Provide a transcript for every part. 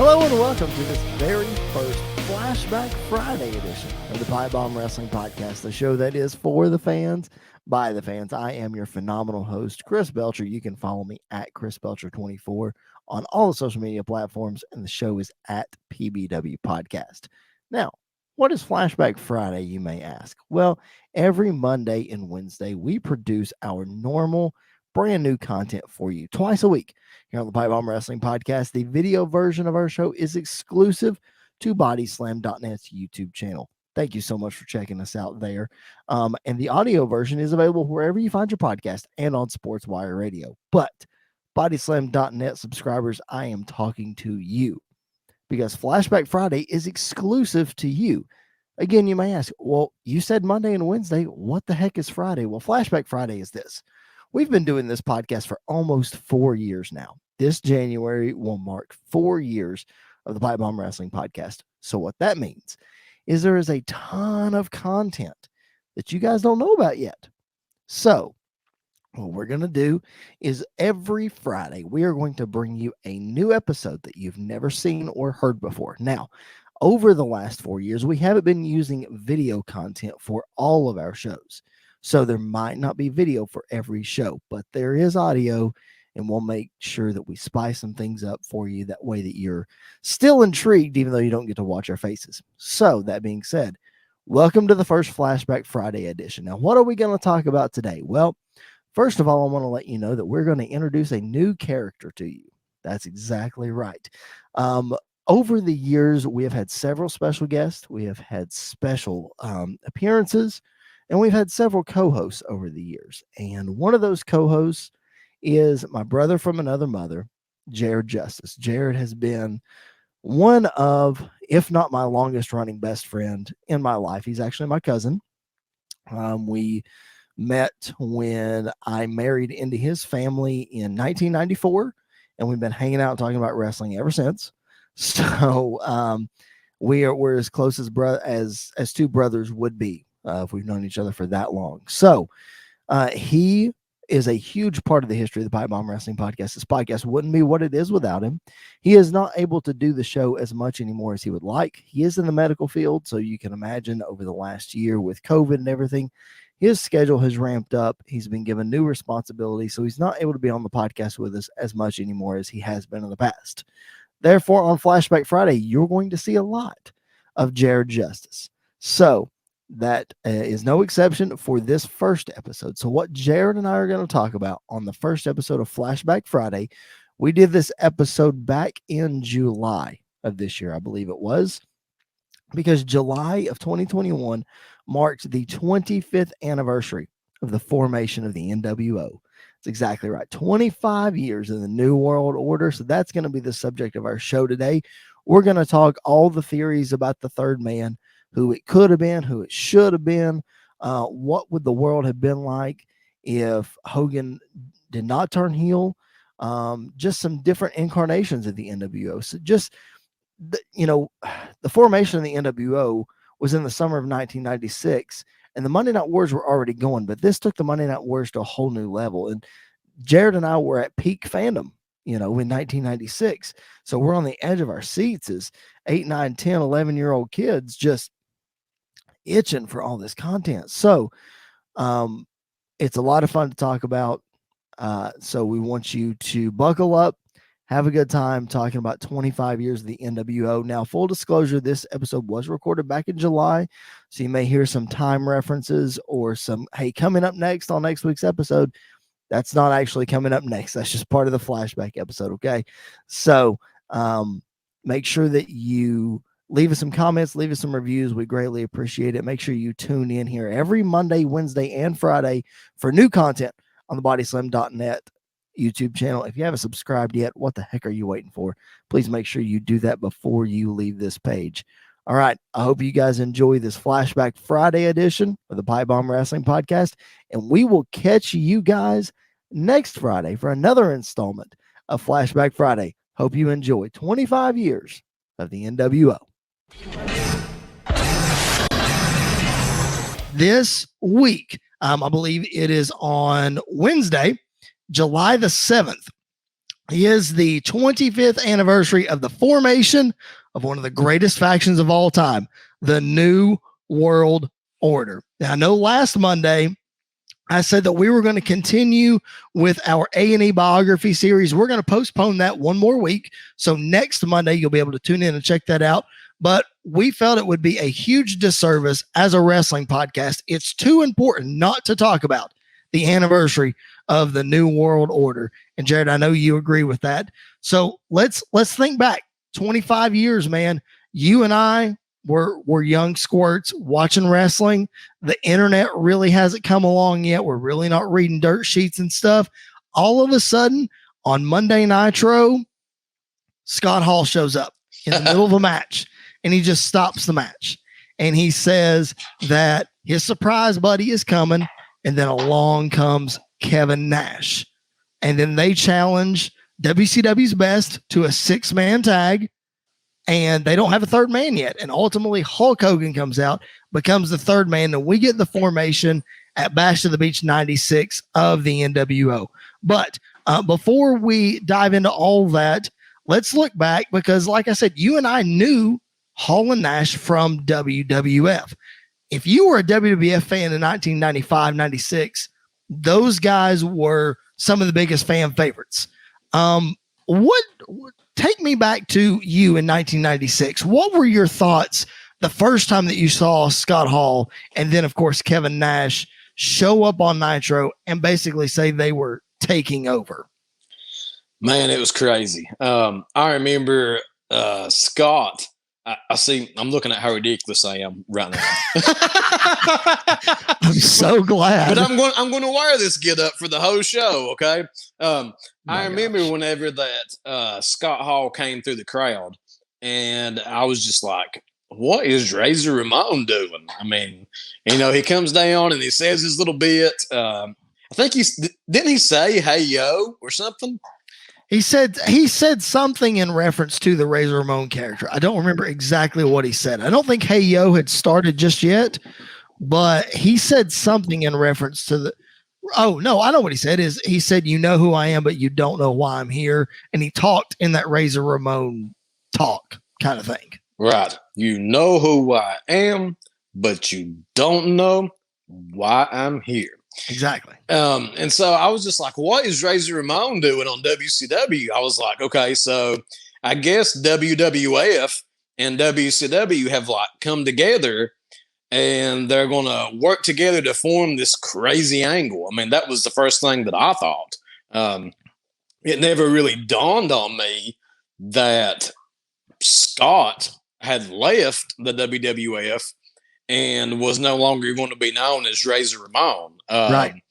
Hello and welcome to this very first Flashback Friday edition of the Pipe Bomb Wrestling Podcast, the show that is for the fans, by the fans. I am your phenomenal host, Chris Belcher. You can follow me at Chris Belcher24 on all the social media platforms, and the show is at PBW Podcast. Now, what is Flashback Friday, you may ask? Well, every Monday and Wednesday, we produce our normal, brand new content for you twice a week here on the Pipe Bomb Wrestling Podcast. The video version of our show is exclusive to bodyslam.net's YouTube channel. Thank you so much for checking us out there. And the audio version is available wherever you find your podcast and on SportsWire Radio. But bodyslam.net subscribers, I am talking to you because Flashback Friday is exclusive to you. Again, you may ask, well, you said Monday and Wednesday. What the heck is Friday? Well, Flashback Friday is this. We've been doing this podcast for almost 4 years now. This January will mark 4 years of the Pipe Bomb Wrestling Podcast. So what that means is there is a ton of content that you guys don't know about yet. So what we're going to do is every Friday, we are going to bring you a new episode that you've never seen or heard before. Now, over the last 4 years, we haven't been using video content for all of our shows. So there might not be video for every show, but there is audio, and we'll make sure that we spice some things up for you. That way that you're still intrigued, even though you don't get to watch our faces. So that being said, welcome to the first Flashback Friday edition. Now, what are we going to talk about today? Well, first of all, I want to let you know that we're going to introduce a new character to you. That's exactly right. Over the years, we have had several special guests. We have had special appearances. And we've had several co-hosts over the years. And one of those co-hosts is my brother from another mother, Jared Justice. Jared has been one of, if not my longest running best friend in my life. He's actually my cousin. We met when I married into his family in 1994, and we've been hanging out talking about wrestling ever since. So we're as close as two brothers would be. If we've known each other for that long. So he is a huge part of the history of the Pipe Bomb Wrestling Podcast. This podcast wouldn't be what it is without him. He is not able to do the show as much anymore as he would like. He is in the medical field, so you can imagine over the last year with COVID and everything, his schedule has ramped up. He's been given new responsibilities, so he's not able to be on the podcast with us as much anymore as he has been in the past. Therefore, on Flashback Friday, you're going to see a lot of Jared Justice. So that is no exception for this first episode. So what Jared and I are going to talk about on the first episode of Flashback Friday, we did this episode back in July of this year, I believe it was, because July of 2021 marked the 25th anniversary of the formation of the nWo. That's exactly right. 25 years in the New World Order. So that's going to be the subject of our show today. We're going to talk all the theories about the third man, who it could have been, who it should have been, what would the world have been like if Hogan did not turn heel, just some different incarnations of the nWo. So just, the formation of the nWo was in the summer of 1996, and the Monday Night Wars were already going, but this took the Monday Night Wars to a whole new level. And Jared and I were at peak fandom, in 1996. So we're on the edge of our seats as 8, 9, 10, 11-year-old kids just itching for all this content. So it's a lot of fun to talk about. So we want you to buckle up, have a good time talking about 25 years of the nWo. Now, full disclosure, this episode was recorded back in July, so you may hear some time references or some, hey, coming up next on next week's episode. That's not actually coming up next. That's just part of the flashback episode, okay? So make sure that you leave us some comments, leave us some reviews. We greatly appreciate it. Make sure you tune in here every Monday, Wednesday, and Friday for new content on the bodyslam.net YouTube channel. If you haven't subscribed yet, what the heck are you waiting for? Please make sure you do that before you leave this page. All right. I hope you guys enjoy this Flashback Friday edition of the Pipe Bomb Wrestling Podcast, and we will catch you guys next Friday for another installment of Flashback Friday. Hope you enjoy 25 years of the nWo. This week, I believe it is on Wednesday, July the 7th, is the 25th anniversary of the formation of one of the greatest factions of all time, the New World Order. Now, I know last Monday I said that we were going to continue with our A&E biography series. We're going to postpone that one more week. So next Monday, you'll be able to tune in and check that out. But we felt it would be a huge disservice as a wrestling podcast. It's too important not to talk about the anniversary of the New World Order. And Jared, I know you agree with that. So let's think back 25 years, man. You and I were young squirts watching wrestling. The internet really hasn't come along yet. We're really not reading dirt sheets and stuff. All of a sudden on Monday Nitro, Scott Hall shows up in the middle of a match and he just stops the match. And he says that his surprise buddy is coming. And then along comes Kevin Nash. And then they challenge WCW's Best to a 6-man tag. And they don't have a third man yet. And ultimately, Hulk Hogan comes out, becomes the third man, and we get the formation at Bash of the Beach 96 of the nWo. But before we dive into all that, let's look back because, like I said, you and I knew Hall and Nash from WWF. If you were a WWF fan in 1995, 96, those guys were some of the biggest fan favorites. Take me back to you in 1996. What were your thoughts the first time that you saw Scott Hall and then, of course, Kevin Nash show up on Nitro and basically say they were taking over? Man, it was crazy. I remember Scott. I see. I'm looking at how ridiculous I am right now. I'm so glad. But I'm going to wear this get up for the whole show. Okay. I remember whenever that Scott Hall came through the crowd, and I was just like, "What is Razor Ramon doing?" I mean, he comes down and he says his little bit. I think didn't he say "Hey yo" or something? He said something in reference to the Razor Ramon character. I don't remember exactly what he said. I don't think Hey Yo had started just yet, but he said something in reference to the. Oh no, I know what he said. He said, "You know who I am, but you don't know why I'm here," and he talked in that Razor Ramon talk kind of thing. Right. You know who I am, but you don't know why I'm here. Exactly. And so I was just like, what is Razor Ramon doing on WCW? I was like, okay, so I guess WWF and WCW have come together and they're going to work together to form this crazy angle. I mean, that was the first thing that I thought. It never really dawned on me that Scott had left the WWF and was no longer going to be known as Razor Ramon. Right.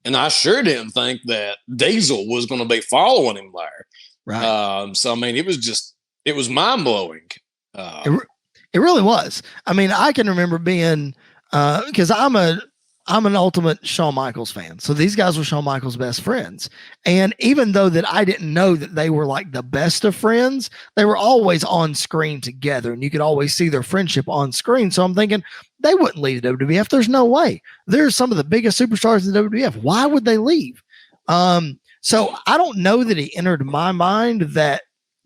And I sure didn't think that Diesel was going to be following him there. Right. So, I mean, it was mind blowing. It really was. I mean, I can remember being, because I'm an ultimate Shawn Michaels fan. So these guys were Shawn Michaels' best friends. And even though that I didn't know that they were like the best of friends, they were always on screen together and you could always see their friendship on screen. So I'm thinking they wouldn't leave the WWF. There's no way. They're some of the biggest superstars in the WWF. Why would they leave? So I don't know that it entered my mind that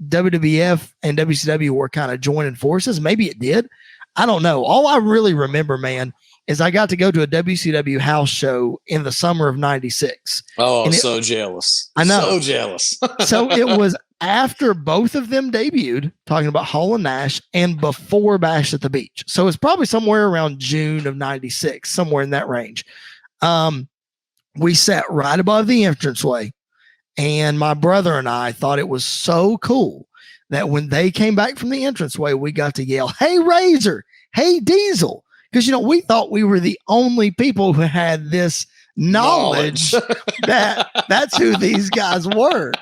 WWF and WCW were kind of joining forces. Maybe it did. I don't know. All I really remember, man, is I got to go to a WCW house show in the summer of 96. Oh, so jealous. I know. So jealous. So it was after both of them debuted, talking about Hall and Nash, and before Bash at the Beach. So it's probably somewhere around June of 96, somewhere in that range. We sat right above the entranceway, and my brother and I thought it was so cool that when they came back from the entranceway, we got to yell, "Hey, Razor! Hey, Diesel!" Because, we thought we were the only people who had this knowledge that that's who these guys were.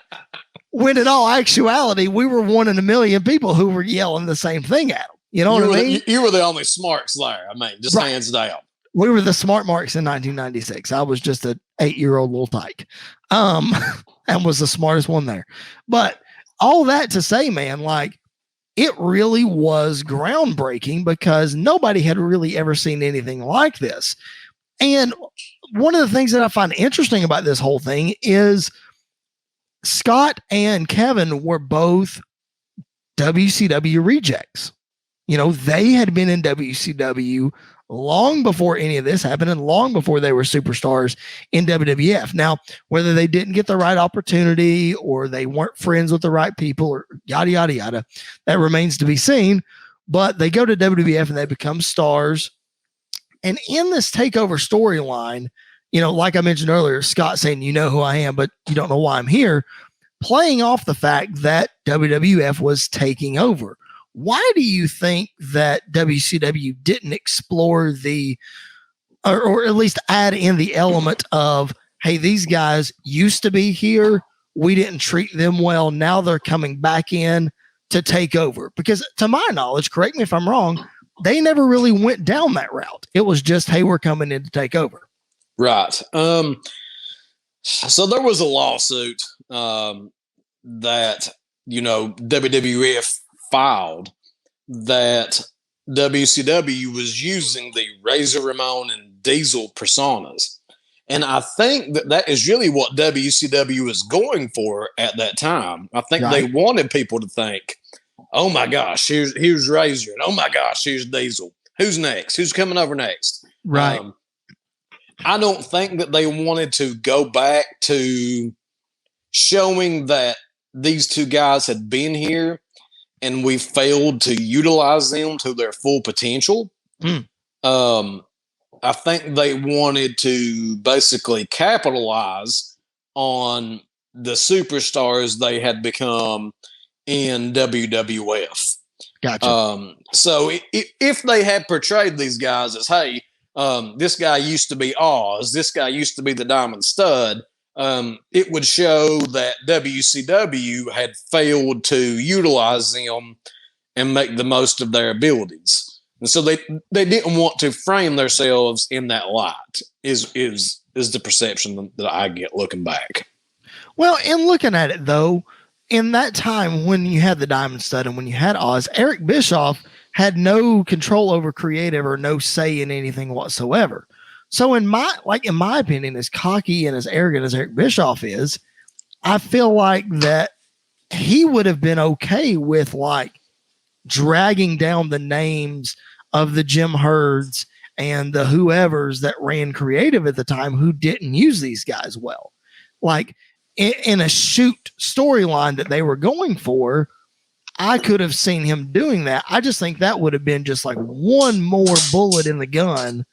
When in all actuality, we were one in a million people who were yelling the same thing at them. You know what I mean? You were the only smarts there. I mean, just hands down. We were the smart marks in 1996. I was just an 8-year-old little tyke, and was the smartest one there. But all that to say, man, it really was groundbreaking because nobody had really ever seen anything like this. And one of the things that I find interesting about this whole thing is Scott and Kevin were both WCW rejects. They had been in WCW long before any of this happened and long before they were superstars in WWF. Now, whether they didn't get the right opportunity or they weren't friends with the right people or yada, yada, yada, that remains to be seen. But they go to WWF and they become stars. And in this takeover storyline, like I mentioned earlier, Scott saying, you know who I am, but you don't know why I'm here, playing off the fact that WWF was taking over. Why do you think that WCW didn't explore or at least add in the element of, hey, these guys used to be here. We didn't treat them well. Now they're coming back in to take over. Because to my knowledge, correct me if I'm wrong, they never really went down that route. It was just, hey, we're coming in to take over. Right. So there was a lawsuit that, WWF filed that WCW was using the Razor Ramon and Diesel personas. And I think that is really what WCW was going for at that time. I think they wanted people to think, oh my gosh, here's Razor. And oh my gosh, here's Diesel. Who's next? Who's coming over next? Right. I don't think that they wanted to go back to showing that these two guys had been here and we failed to utilize them to their full potential. I think they wanted to basically capitalize on the superstars they had become in WWF. Gotcha. So if they had portrayed these guys as, hey, this guy used to be Oz, this guy used to be the Diamond Stud, it would show that WCW had failed to utilize them and make the most of their abilities. And so they didn't want to frame themselves in that light is the perception that I get looking back. Well, in looking at it, though, in that time when you had the Diamond Stud and when you had Oz, Eric Bischoff had no control over creative or no say in anything whatsoever. So in my opinion, as cocky and as arrogant as Eric Bischoff is, I feel like that he would have been okay with dragging down the names of the Jim Herds and the whoever's that ran creative at the time who didn't use these guys well. In a shoot storyline that they were going for, I could have seen him doing that. I just think that would have been just one more bullet in the gun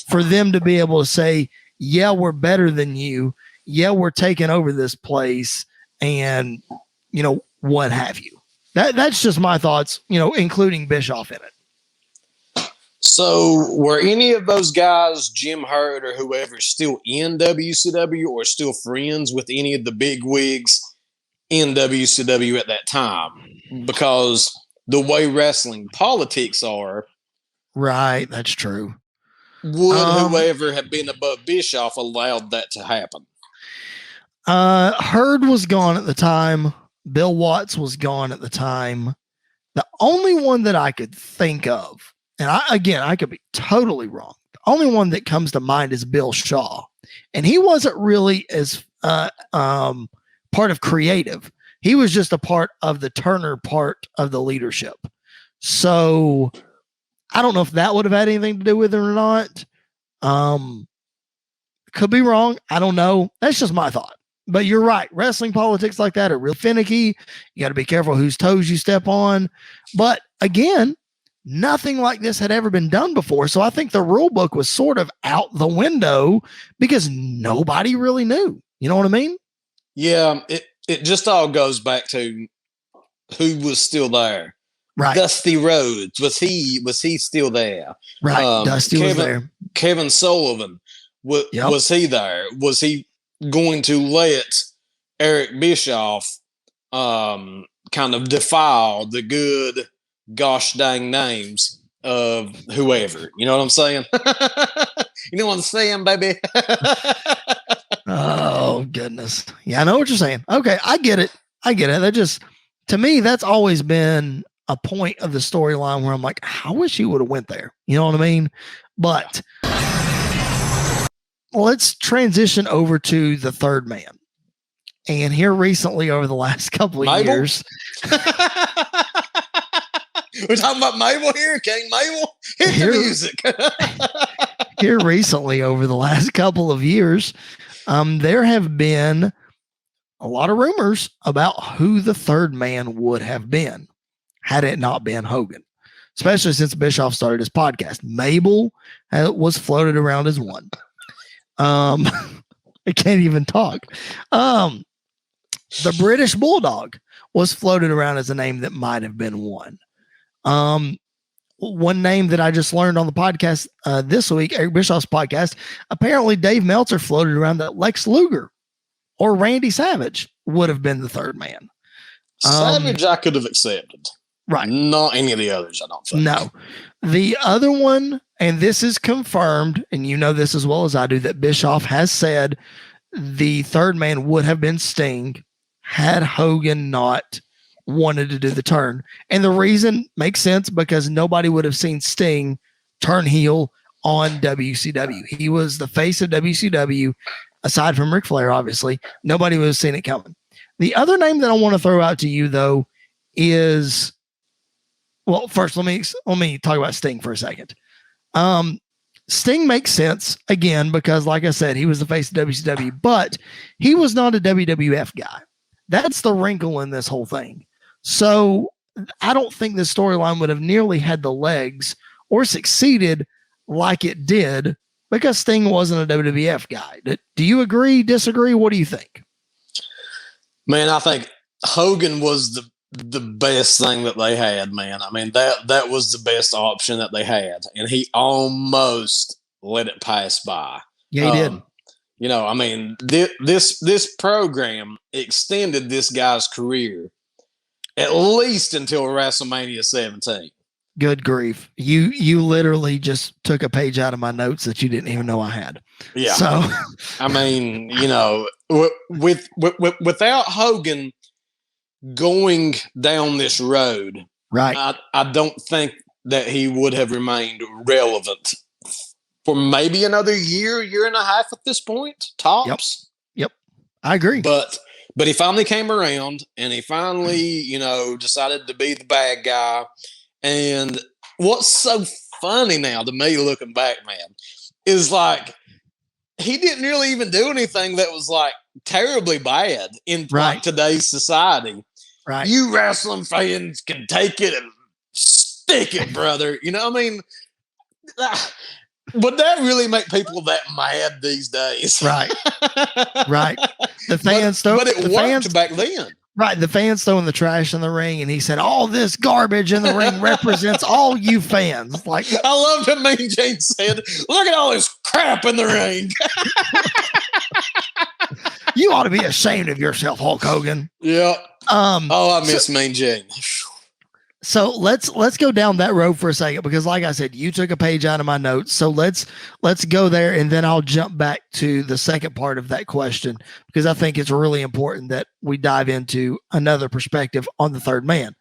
for them to be able to say, yeah, we're better than you. Yeah, we're taking over this place and, what have you. That's just my thoughts, including Bischoff in it. So were any of those guys, Jim Herd or whoever, still in WCW or still friends with any of the big wigs in WCW at that time? Because the way wrestling politics are. Right, that's true. Would whoever had been above Bischoff allowed that to happen? Herd was gone at the time. Bill Watts was gone at the time. The only one that I could think of, and I could be totally wrong. The only one that comes to mind is Bill Shaw. And he wasn't really as part of creative. He was just a part of the Turner part of the leadership. So I don't know if that would have had anything to do with it or not. Could be wrong. I don't know. That's just my thought. But you're right. Wrestling politics like that are real finicky. You got to be careful whose toes you step on. But again, nothing like this had ever been done before. So I think the rule book was sort of out the window because nobody really knew. You know what I mean? Yeah. It just all goes back to who was still there. Right. Dusty Rhodes. Was he still there? Right. Dusty was there. Kevin Sullivan. Was he there? Was he going to let Eric Bischoff kind of defile the good gosh dang names of whoever? You know what I'm saying? You know what I'm saying, baby? Oh, goodness. Yeah, I know what you're saying. Okay, I get it. That just, to me, that's always been a point of the storyline where I'm like, I wish he would have went there. You know what I mean? But let's transition over to the third man. And here recently, over the last couple of Mabel? years, we're talking about Mabel here, King Mabel. Hit the music. Here recently, over the last couple of years, there have been a lot of rumors about who the third man would have been had it not been Hogan, especially since Bischoff started his podcast. Mabel was floated around as one. I can't even talk. The British Bulldog was floated around as a name that might have been one. One name that I just learned on the podcast this week, Eric Bischoff's podcast, apparently Dave Meltzer floated around that Lex Luger or Randy Savage would have been the third man. Savage I could have accepted. Right. Not any of the others, I don't think. No. The other one, and this is confirmed, and you know this as well as I do, that Bischoff has said the third man would have been Sting had Hogan not wanted to do the turn. And the reason makes sense because nobody would have seen Sting turn heel on WCW. He was the face of WCW, aside from Ric Flair, obviously. Nobody would have seen it coming. The other name that I want to throw out to you, though, is, well, first, let me talk about Sting for a second. Sting makes sense, again, because, like I said, he was the face of WCW, but he was not a WWF guy. That's the wrinkle in this whole thing. So I don't think the storyline would have nearly had the legs or succeeded like it did because Sting wasn't a WWF guy. Do you agree, disagree? What do you think? Man, I think Hogan was the best thing that they had, man. I mean, that was the best option that they had, and he almost let it pass by. Yeah, he did. You know, I mean, this program extended this guy's career at least until WrestleMania 17. Good grief. You literally just took a page out of my notes that you didn't even know I had. Yeah. So, I mean, you know, without Hogan going down this road, right. I don't think that he would have remained relevant for maybe another year and a half at this point, tops. Yep. I agree. But he finally came around and he finally, you know, decided to be the bad guy. And what's so funny now to me looking back, man, is like he didn't really even do anything that was like terribly bad in like today's society. Right. You wrestling fans can take it and stick it, brother. You know what I mean? Would that really make people that mad these days? Right. Right. The fans but it worked back then. Right. The fans throwing the trash in the ring, and he said, all this garbage in the ring represents all you fans. Like, I loved what Mean Gene said. Look at all this crap in the ring. You ought to be ashamed of yourself, Hulk Hogan. Yeah. I miss Mean Gene. So let's go down that road for a second, because like I said, you took a page out of my notes. So let's go there, and then I'll jump back to the second part of that question, because I think it's really important that we dive into another perspective on the third man.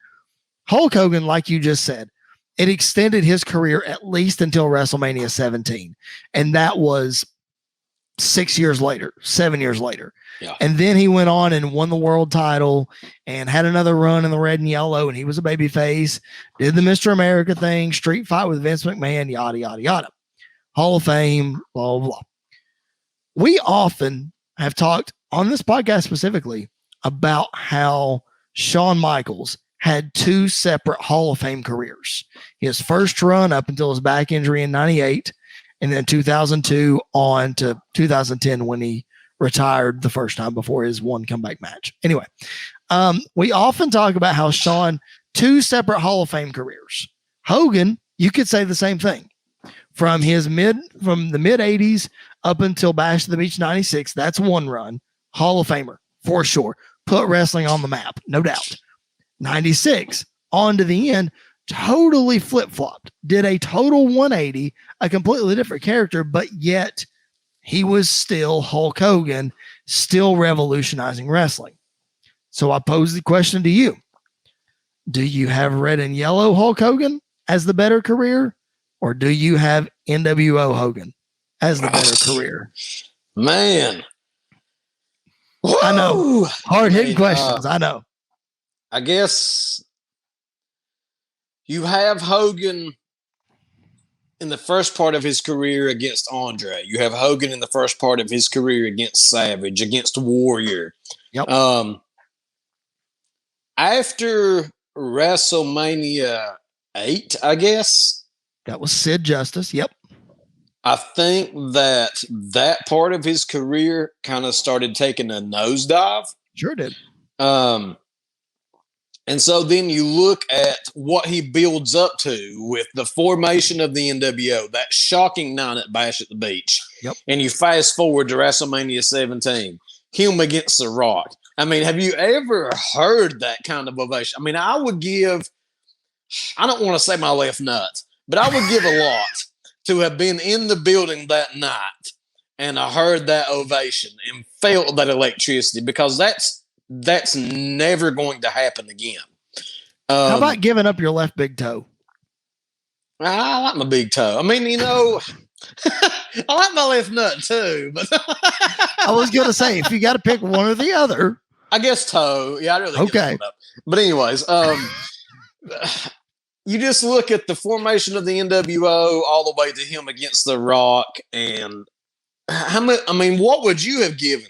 Hulk Hogan, like you just said, it extended his career at least until WrestleMania 17. And that was 7 years later. Yeah. And then he went on and won the world title and had another run in the red and yellow. And he was a babyface, did the Mr. America thing, street fight with Vince McMahon, yada, yada, yada. Hall of Fame, blah, blah, blah. We often have talked on this podcast specifically about how Shawn Michaels had two separate Hall of Fame careers. His first run up until his back injury in 98, and then 2002 on to 2010 when he retired the first time before his one comeback match. Anyway, we often talk about how Shawn, two separate Hall of Fame careers. Hogan, you could say the same thing. From the mid 80s up until Bash of the Beach 96, that's one run. Hall of Famer, for sure. Put wrestling on the map, no doubt. 96, on to the end, totally flip-flopped. Did a total 180, a completely different character, but yet he was still Hulk Hogan, still revolutionizing wrestling. So I pose the question to you. Do you have red and yellow Hulk Hogan as the better career? Or do you have NWO Hogan as the better career? Man. I know. Woo! Hard-hitting questions. I know. I guess you have Hogan in the first part of his career against Andre. You have Hogan in the first part of his career against Savage, against Warrior. Yep. After WrestleMania 8, I guess. That was Sid Justice. Yep. I think that part of his career kind of started taking a nosedive. Sure did. And so then you look at what he builds up to with the formation of the NWO, that shocking night at Bash at the Beach. Yep. And you fast forward to WrestleMania 17, him against The Rock. I mean, have you ever heard that kind of ovation? I mean, I don't want to say my left nut, but I would give a lot to have been in the building that night and I heard that ovation and felt that electricity, because that's never going to happen again. How about giving up your left big toe? I like my big toe. I mean, I like my left nut too, but I was going to say, if you got to pick one or the other, I guess toe. Yeah, I really okay. Up. But anyways, you just look at the formation of the NWO all the way to him against The Rock, and how much? I mean, what would you have given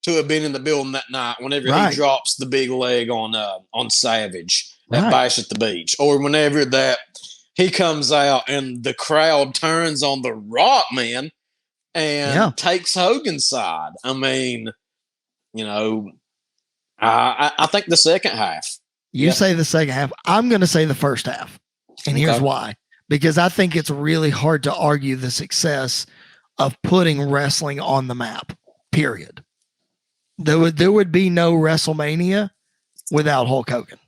to have been in the building that night whenever he drops the big leg on Savage at Bash at the Beach, or whenever that he comes out and the crowd turns on The Rock, man, and takes Hogan's side? I mean, I think the second half. You say the second half. I'm going to say the first half. And here's why. Because I think it's really hard to argue the success of putting wrestling on the map, period. There would be no WrestleMania without Hulk Hogan.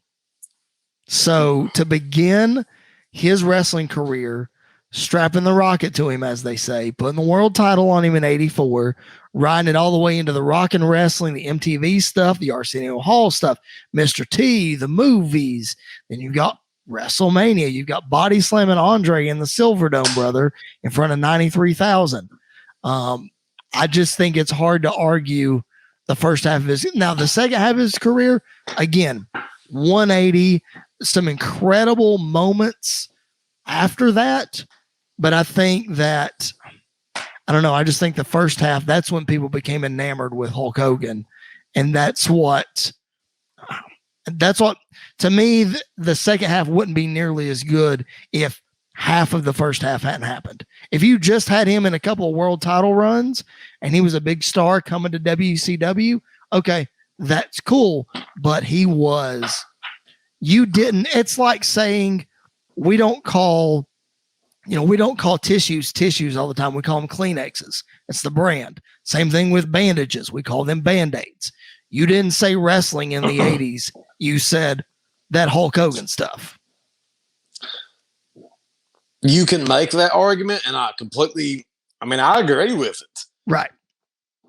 So to begin his wrestling career, strapping the rocket to him, as they say, putting the world title on him in 84, riding it all the way into the rock and wrestling, the MTV stuff, the Arsenio Hall stuff, Mr. T, the movies. Then you've got WrestleMania. You've got body slamming Andre in the Silverdome, brother, in front of 93,000. I just think it's hard to argue the first half of his. Now, the second half of his career, again, 180, some incredible moments after that. But I think that, I don't know, I just think the first half, that's when people became enamored with Hulk Hogan. And that's what, to me, the second half wouldn't be nearly as good if half of the first half hadn't happened. If you just had him in a couple of world title runs and he was a big star coming to WCW, okay, that's cool. But it's like saying we don't call tissues all the time. We call them Kleenexes. It's the brand. Same thing with bandages. We call them Band-Aids. You didn't say wrestling in the 80s. You said that Hulk Hogan stuff. You can make that argument, and I agree with it. Right.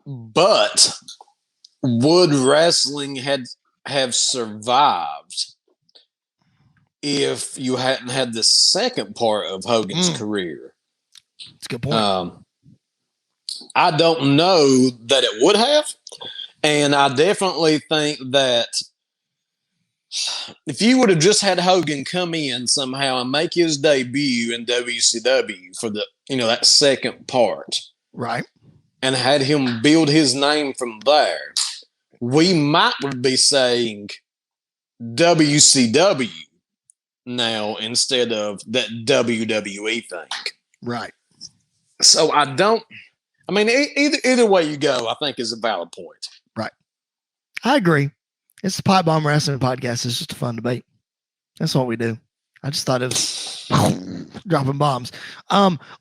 But would wrestling have survived if you hadn't had the second part of Hogan's career? That's a good point. I don't know that it would have. And I definitely think that if you would have just had Hogan come in somehow and make his debut in WCW for that second part, right, and had him build his name from there, we might be saying WCW now instead of that WWE thing. Right. So either way you go, I think is a valid point. Right. I agree. It's the Pipe Bomb Wrestling Podcast. It's just a fun debate. That's what we do. I just thought it was dropping bombs.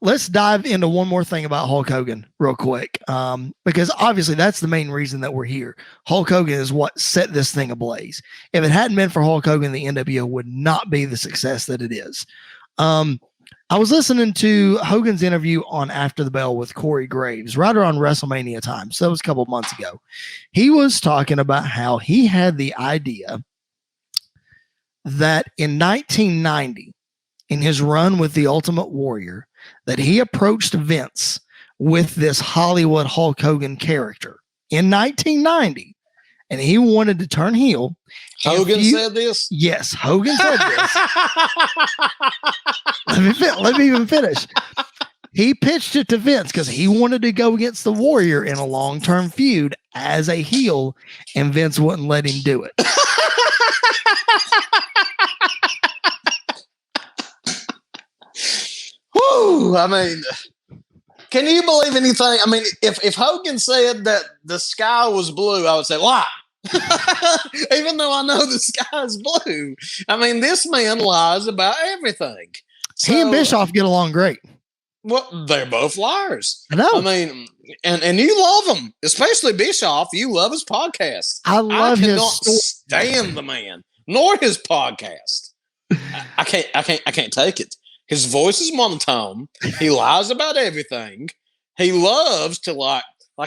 Let's dive into one more thing about Hulk Hogan real quick. Because obviously that's the main reason that we're here. Hulk Hogan is what set this thing ablaze. If it hadn't been for Hulk Hogan, the NWO would not be the success that it is. I was listening to Hogan's interview on After the Bell with Corey Graves right around WrestleMania time. So that was a couple of months ago. He was talking about how he had the idea that in 1990, in his run with the Ultimate Warrior, that he approached Vince with this Hollywood Hulk Hogan character. in 1990, and he wanted to turn heel. Hogan said this? Yes, Hogan said this. Let me even finish. He pitched it to Vince because he wanted to go against the Warrior in a long-term feud as a heel, and Vince wouldn't let him do it. Whew, I mean, can you believe anything? I mean, if Hogan said that the sky was blue, I would say lie. Even though I know the sky is blue. I mean, this man lies about everything. So, he and Bischoff get along great. Well, they're both liars. I know. I mean, and you love him, especially Bischoff. You love his podcast. I cannot stand the man, nor his podcast. I can't take it. His voice is monotone. He lies about everything. He loves to like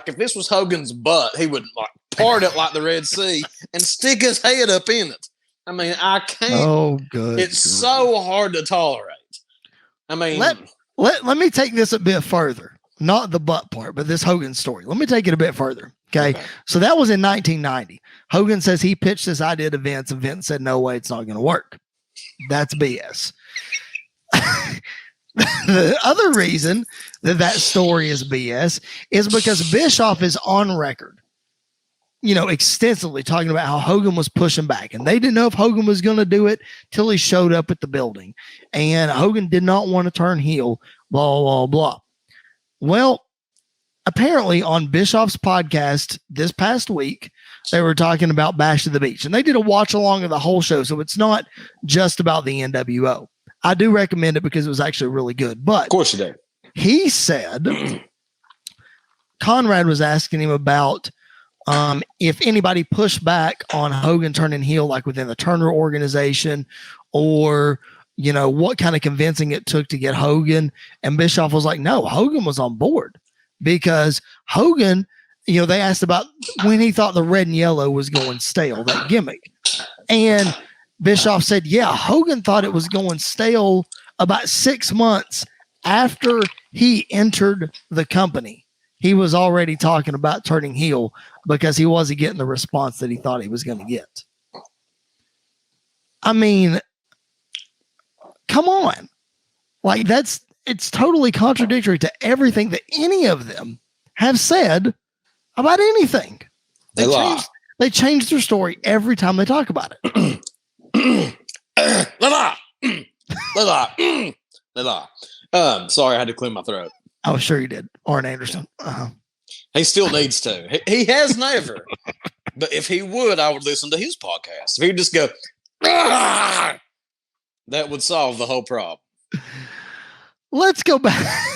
if this was Hogan's butt, he would like part it like the Red Sea and stick his head up in it. I mean, I can't. Oh, good. It's so hard to tolerate. I mean, let me take this a bit further. Not the butt part, but this Hogan story. Let me take it a bit further. Okay. So that was in 1990. Hogan says he pitched this idea to Vince, and Vince said, no way, it's not going to work. That's BS. The other reason that story is BS is because Bischoff is on record, extensively talking about how Hogan was pushing back, and they didn't know if Hogan was going to do it till he showed up at the building, and Hogan did not want to turn heel, blah, blah, blah. Well, apparently on Bischoff's podcast this past week, they were talking about Bash to the Beach, and they did a watch along of the whole show. So it's not just about the NWO. I do recommend it because it was actually really good, but of course you did. He said, Conrad was asking him about, if anybody pushed back on Hogan turning heel, like within the Turner organization, or, what kind of convincing it took to get Hogan. And Bischoff was like, no, Hogan was on board because Hogan, they asked about when he thought the red and yellow was going stale, that gimmick. And Bischoff said, yeah, Hogan thought it was going stale about 6 months after he entered the company. He was already talking about turning heel because he wasn't getting the response that he thought he was going to get. I mean, come on. Like it's totally contradictory to everything that any of them have said about anything. They change their story every time they talk about it. Sorry, I had to clear my throat. Oh, sure you did. Arn Anderson. Uh-huh. He still needs to. He has never. But if he would, I would listen to his podcast. If he'd just go, that would solve the whole problem. Let's go back.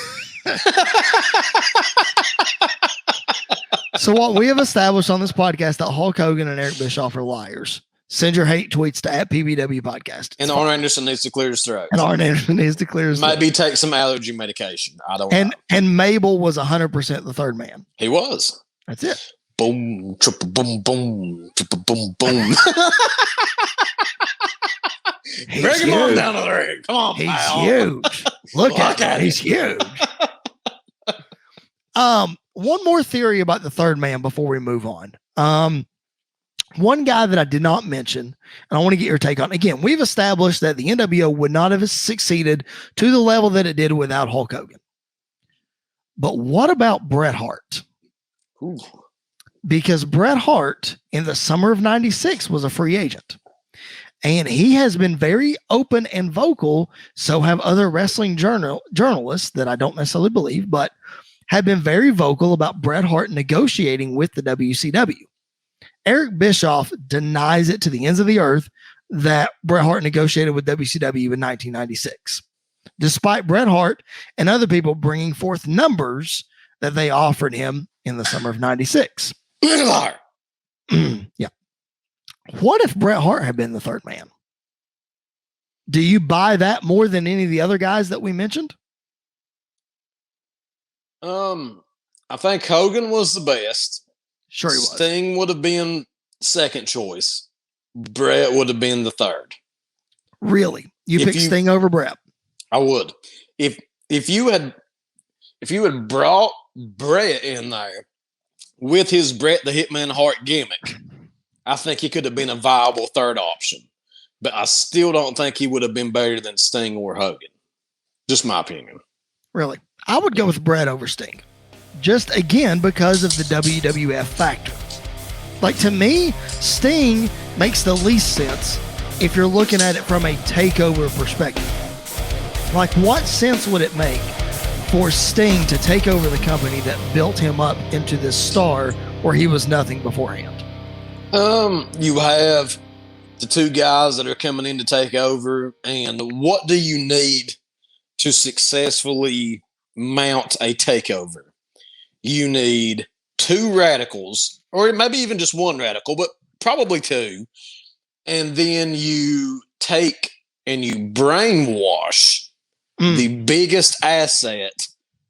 So what we have established on this podcast that Hulk Hogan and Eric Bischoff are liars. Send your hate tweets to @PBW Podcast. And Arn Anderson needs to clear his throat. Maybe take some allergy medication. I don't know. And Mabel was 100% the third man. He was. That's it. Boom, triple boom, boom, triple boom, boom. Bring him on down to the ring. Come on, he's pal. huge. Look at him. He's huge. One more theory about the third man before we move on. One guy that I did not mention, and I want to get your take on. Again, we've established that the NWO would not have succeeded to the level that it did without Hulk Hogan. But what about Bret Hart? Ooh. Because Bret Hart in the summer of '96 was a free agent. And he has been very open and vocal. So have other wrestling journalists that I don't necessarily believe, but have been very vocal about Bret Hart negotiating with the WCW. Eric Bischoff denies it to the ends of the earth that Bret Hart negotiated with WCW in 1996, despite Bret Hart and other people bringing forth numbers that they offered him in the summer of '96. Yeah. What if Bret Hart had been the third man? Do you buy that more than any of the other guys that we mentioned? I think Hogan was the best. Sure he was. Sting would have been second choice. Bret would have been the third. Really? You picked Sting over Bret? I would. If you had brought Bret in there with his Bret the Hitman Hart gimmick, I think he could have been a viable third option. But I still don't think he would have been better than Sting or Hogan. Just my opinion. Really? I would go with Bret over Sting. Just again because of the WWF factor. Like, to me, Sting makes the least sense if you're looking at it from a takeover perspective. Like, what sense would it make for Sting to take over the company that built him up into this star where he was nothing beforehand? You have the two guys that are coming in to take over, and what do you need to successfully mount a takeover? You need two radicals, or maybe even just one radical, but probably two. And then you take and you brainwash the biggest asset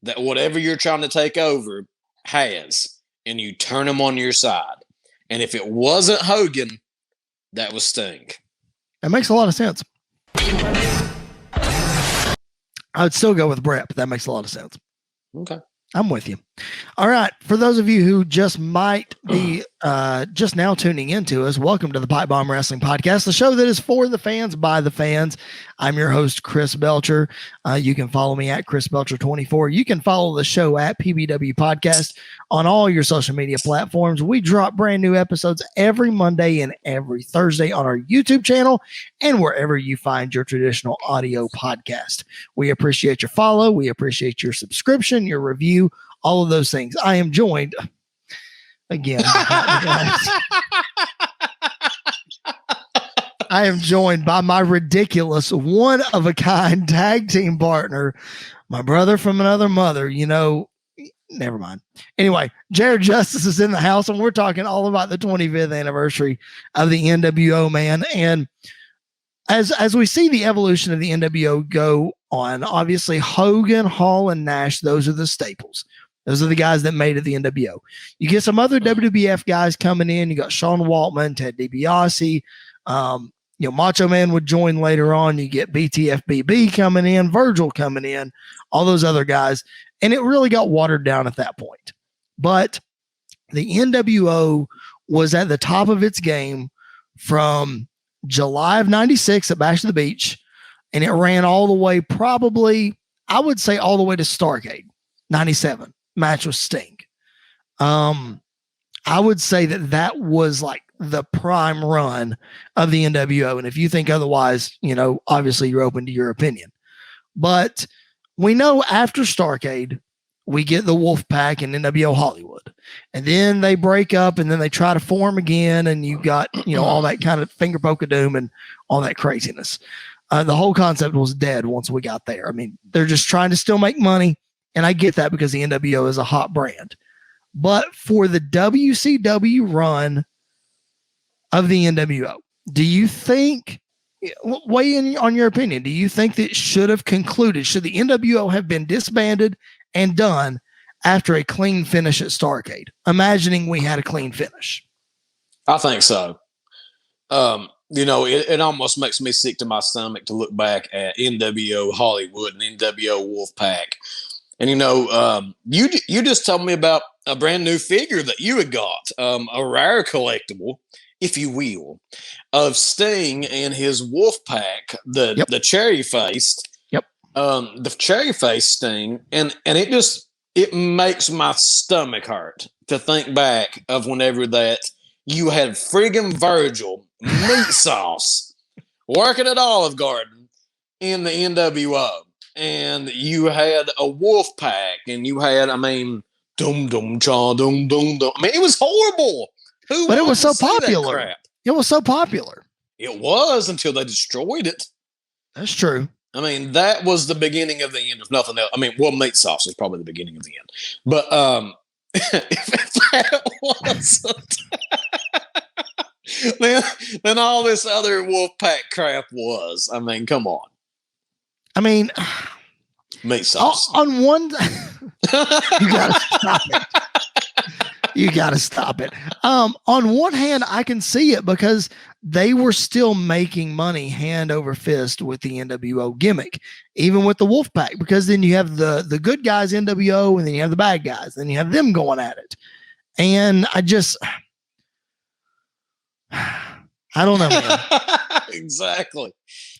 that whatever you're trying to take over has, and you turn them on your side. And if it wasn't Hogan, that was Sting. That makes a lot of sense. I would still go with Bret, but that makes a lot of sense. Okay. I'm with you. All right. For those of you who just might be just now tuning into us, welcome to the Pipe Bomb Wrestling Podcast, the show that is for the fans, by the fans. I'm your host, Chris Belcher. You can follow me at Chris Belcher 24. You can follow the show at PBW Podcast on all your social media platforms. We drop brand new episodes every Monday and every Thursday on our YouTube channel and wherever you find your traditional audio podcast. We appreciate your follow. We appreciate your subscription, your review, all of those things. I am joined again. I am joined by my ridiculous one-of-a-kind tag team partner, my brother from another mother. You know, never mind. Anyway, Jared Justice is in the house, and we're talking all about the 25th anniversary of the NWO, man. And as we see the evolution of the NWO go on, obviously Hogan, Hall, and Nash, those are the staples. Those are the guys that made it the NWO. You get some other WWF guys coming in. You got Sean Waltman, Ted DiBiase. Macho Man would join later on. You get BTFBB coming in, Virgil coming in, all those other guys. And it really got watered down at that point. But the NWO was at the top of its game from July of 96 at Bash of the Beach. And it ran all the way, probably, I would say all the way to Starrcade, 97. Match with Sting. I would say that was like the prime run of the NWO. And if you think otherwise, obviously you're open to your opinion. But we know after Starrcade, we get the Wolfpack and NWO Hollywood. And then they break up and then they try to form again. And you got, all that kind of finger poke of doom and all that craziness. The whole concept was dead once we got there. I mean, they're just trying to still make money. And I get that because the NWO is a hot brand. But for the WCW run of the NWO, do you think, weigh in on your opinion, do you think that it should have concluded? Should the NWO have been disbanded and done after a clean finish at Starrcade? Imagining we had a clean finish. I think so. It almost makes me sick to my stomach to look back at NWO Hollywood and NWO Wolfpack. And, you just told me about a brand new figure that you had got, a rare collectible, if you will, of Sting and his Wolfpack, the cherry-faced, the cherry-faced Sting. And it makes my stomach hurt to think back of whenever that you had friggin' Virgil meat sauce working at Olive Garden in the NWO. And you had a wolf pack, and you had, dum dum cha dum dum dum. It was horrible. But it was so popular. It was so popular. It was until they destroyed it. That's true. That was the beginning of the end of nothing else. Meat sauce is probably the beginning of the end. But if that wasn't, then all this other wolf pack crap was. Come on. Meat sauce. On one, you gotta stop it. You gotta stop it. On one hand, I can see it because they were still making money hand over fist with the NWO gimmick, even with the Wolfpack, because then you have the good guys NWO, and then you have the bad guys, then you have them going at it. And I don't know, man. Exactly.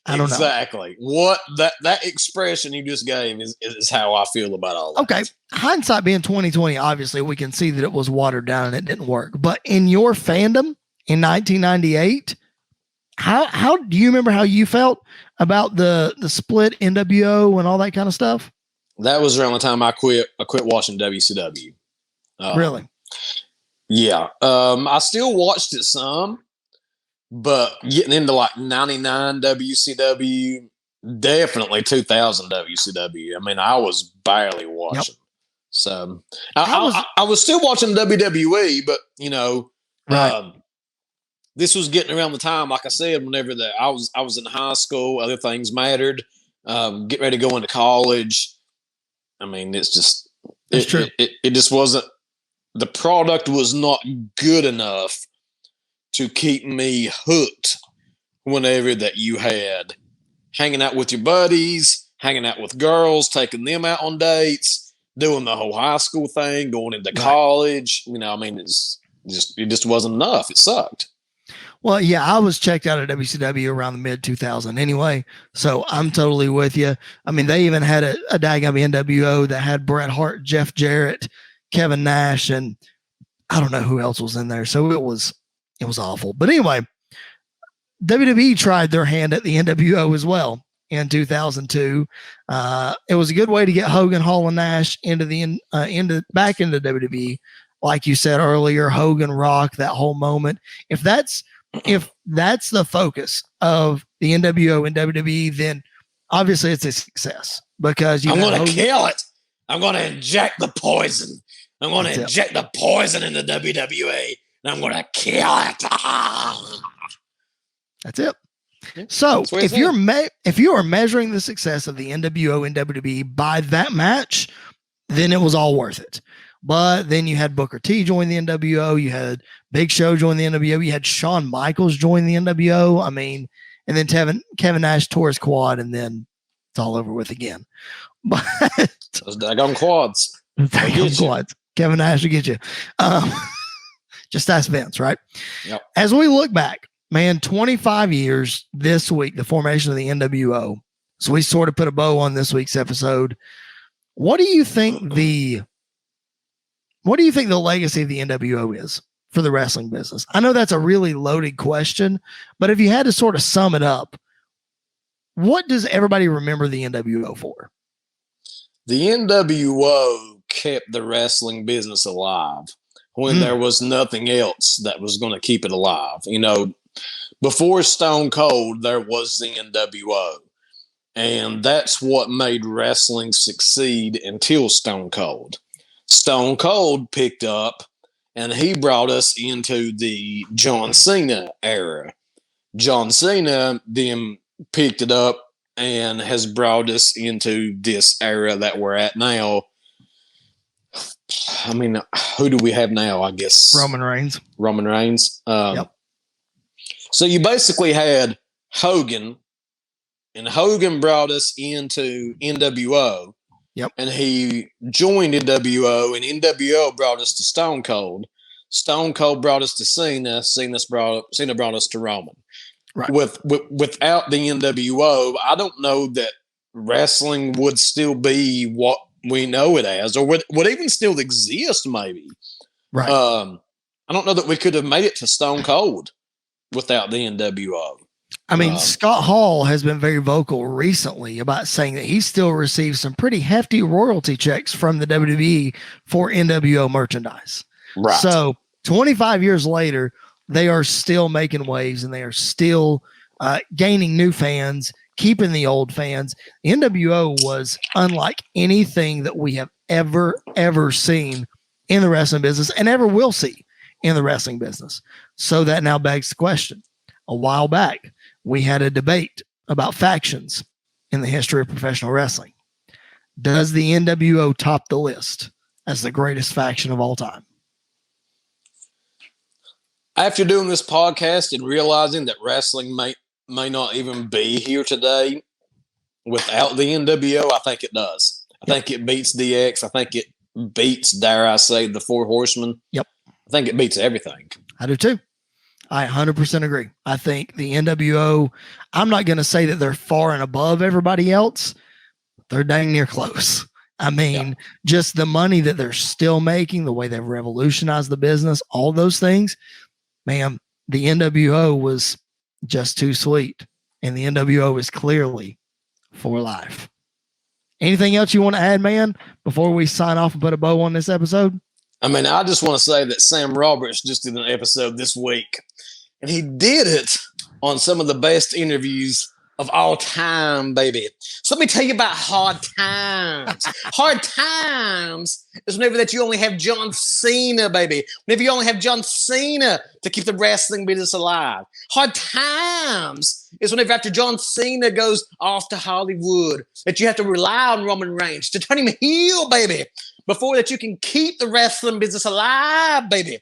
I don't know. Exactly. What that expression you just gave is how I feel about all that. Okay. Hindsight being 2020, obviously we can see that it was watered down and it didn't work. But in your fandom in 1998, how do you remember how you felt about the split NWO and all that kind of stuff? That was around the time I quit watching WCW. Really? Yeah. I still watched it some, but getting into like 99 WCW, definitely 2000 WCW. I mean, I was barely watching. Yep. So I was still watching WWE, but you know, right. This was getting around the time, like I said, whenever I was in high school, other things mattered. Get ready to go into college. I mean, it's just true. It just wasn't. The product was not good enough to keep me hooked. Whenever that you had hanging out with your buddies, hanging out with girls, taking them out on dates, doing the whole high school thing, going into college. You know, I mean, it just wasn't enough. It sucked. Well, yeah, I was checked out of WCW around the mid 2000 anyway, so I'm totally with you. I mean, they even had a daggum NWO that had Bret Hart, Jeff Jarrett, Kevin Nash, and I don't know who else was in there. So it was awful. But anyway, WWE tried their hand at the NWO as well in 2002. It was a good way to get Hogan, Hall, and Nash back into WWE. Like you said earlier, Hogan, Rock, that whole moment. If that's the focus of the NWO and WWE, then obviously it's a success because I'm going to kill it. I'm going to inject the poison. I'm going to inject the poison into WWE, and I'm going to kill it. That's it. So if you are measuring the success of the NWO and WWE by that match, then it was all worth it. But then you had Booker T join the NWO. You had Big Show join the NWO. You had Shawn Michaels join the NWO. I mean, and then Kevin Nash tore his quad, and then it's all over with again. But those daggone quads. Kevin Nash will get you. Just ask Vince, right? Yep. As we look back, man, 25 years this week, the formation of the NWO. So we sort of put a bow on this week's episode. What do you think the legacy of the NWO is for the wrestling business? I know that's a really loaded question, but if you had to sort of sum it up, what does everybody remember the NWO for? The NWO kept the wrestling business alive when there was nothing else that was going to keep it alive. You know, before Stone Cold, there was the NWO. And that's what made wrestling succeed until Stone Cold. Stone Cold picked up and he brought us into the John Cena era. John Cena then picked it up and has brought us into this era that we're at now. I mean, who do we have now? I guess Roman Reigns. Yep. So you basically had Hogan, and Hogan brought us into NWO. Yep. And he joined NWO, and NWO brought us to Stone Cold. Stone Cold brought us to Cena. Cena brought us to Roman. Right. Without the NWO, I don't know that wrestling would still be what we know it as, or would even still exist, maybe. Right. I don't know that we could have made it to Stone Cold without the NWO. I mean, Scott Hall has been very vocal recently about saying that he still receives some pretty hefty royalty checks from the WWE for NWO merchandise. Right. So 25 years later, they are still making waves and they are still gaining new fans, keeping the old fans. NWO was unlike anything that we have ever seen in the wrestling business and ever will see in the wrestling business. So that now begs the question. A while back, we had a debate about factions in the history of professional wrestling. Does the NWO top the list as the greatest faction of all time? After doing this podcast and realizing that wrestling may not even be here today without the NWO, I think it does. I think it beats DX. I think it beats, dare I say, the Four Horsemen. Yep. I think it beats everything. I do too. I 100% agree. I think the NWO, I'm not going to say that they're far and above everybody else. They're dang near close. I mean, just the money that they're still making, the way they've revolutionized the business, all those things, man, the NWO was just too sweet. And the NWO is clearly for life. Anything else you want to add, man, before we sign off and put a bow on this episode? I mean, I just want to say that Sam Roberts just did an episode this week, and he did it on some of the best interviews of all time, baby. So let me tell you about hard times. Hard times is whenever that you only have John Cena, baby. Whenever you only have John Cena to keep the wrestling business alive. Hard times is whenever after John Cena goes off to Hollywood, that you have to rely on Roman Reigns to turn him heel, baby, before that you can keep the wrestling business alive, baby.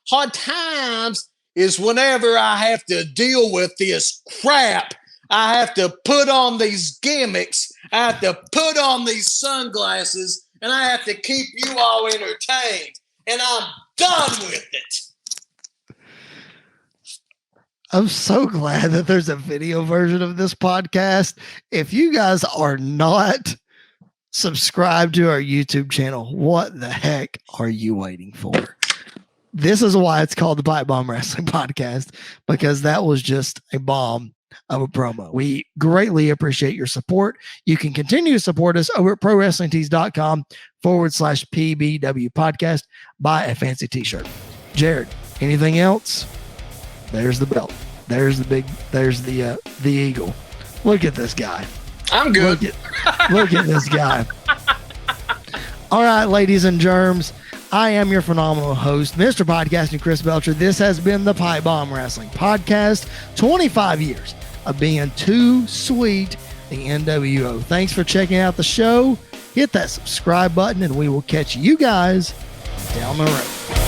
Hard times is whenever I have to deal with this crap. I have to put on these gimmicks. I have to put on these sunglasses, and I have to keep you all entertained. And I'm done with it. I'm so glad that there's a video version of this podcast. If you guys are not subscribed to our YouTube channel, what the heck are you waiting for? This is why it's called the Pipe Bomb Wrestling Podcast, because that was just a bomb of a promo. We greatly appreciate your support. You can continue to support us over at prowrestlingtees.com/PBW podcast. Buy a fancy t-shirt. Jared, anything else? There's the belt. There's the eagle. Look at this guy. I'm good. Look at this guy. All right, ladies and germs. I am your phenomenal host, Mr. Podcasting Chris Belcher. This has been the Pipe Bomb Wrestling Podcast. 25 years of being too sweet, the NWO. Thanks for checking out the show. Hit that subscribe button, and we will catch you guys down the road.